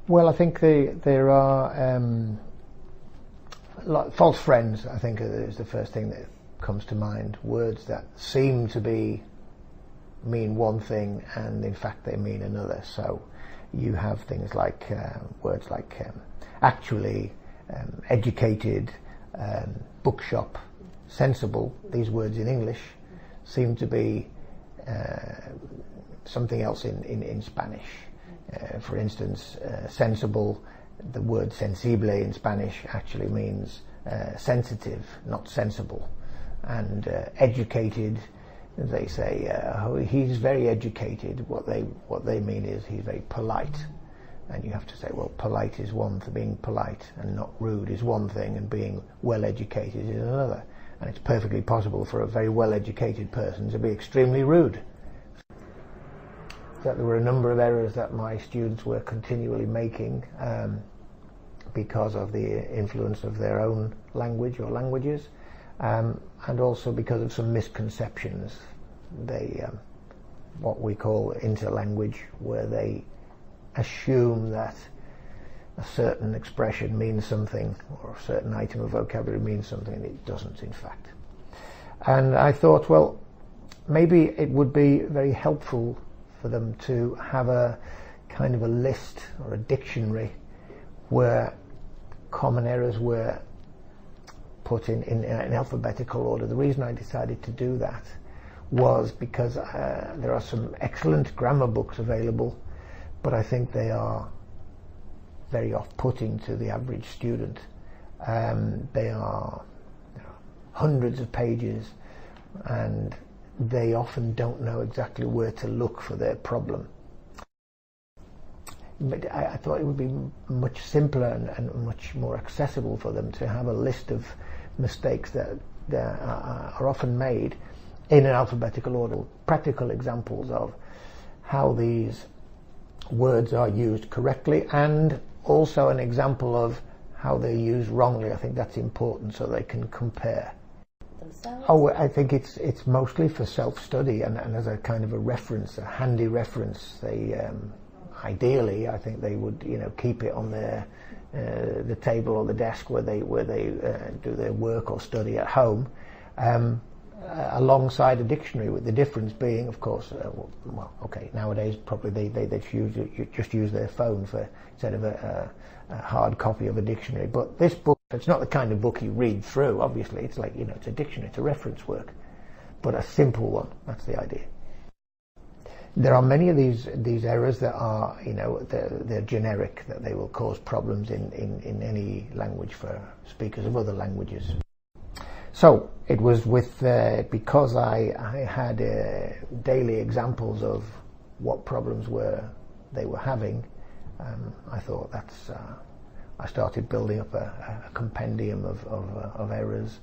Well, I think there are false friends, I think, is the first thing that comes to mind. Words that seem to mean one thing and in fact they mean another. So you have things like words like actually, educated, bookshop, sensible. These words in English seem to be something else in Spanish. For instance, sensible, the word sensible in Spanish actually means sensitive, not sensible. And educated, they say, he's very educated. What they mean is he's very polite. And you have to say, well, polite is one thing, being polite and not rude is one thing, and being well educated is another. And it's perfectly possible for a very well educated person to be extremely rude. That there were a number of errors that my students were continually making because of the influence of their own language or languages, and also because of some misconceptions. They, what we call interlanguage, where they assume that a certain expression means something, or a certain item of vocabulary means something, and it doesn't, in fact. And I thought, well, maybe it would be very helpful for them to have a kind of a list or a dictionary where common errors were put in alphabetical order. The reason I decided to do that was because there are some excellent grammar books available, but I think they are very off-putting to the average student. They are hundreds of pages, and they often don't know exactly where to look for their problem. But I thought it would be much simpler and much more accessible for them to have a list of mistakes that are often made in an alphabetical order. Practical examples of how these words are used correctly, and also an example of how they're used wrongly. I think that's important so they can compare. Oh, I think it's mostly for self-study and as a kind of a reference, a handy reference. They ideally, I think they would keep it on their the table or the desk where they do their work or study at home, alongside a dictionary, with the difference being, of course, well, okay, nowadays probably they just use their phone for instead of a hard copy of a dictionary. But this book, it's not the kind of book you read through, obviously. It's like, it's a dictionary, it's a reference work, but a simple one. That's the idea. There are many of these errors that are, they're generic, that they will cause problems in any language for speakers of other languages. So it was with because I had daily examples of what problems they were having. I thought I started building up a compendium of errors,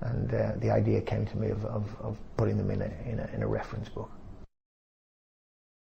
and the idea came to me of putting them in a reference book.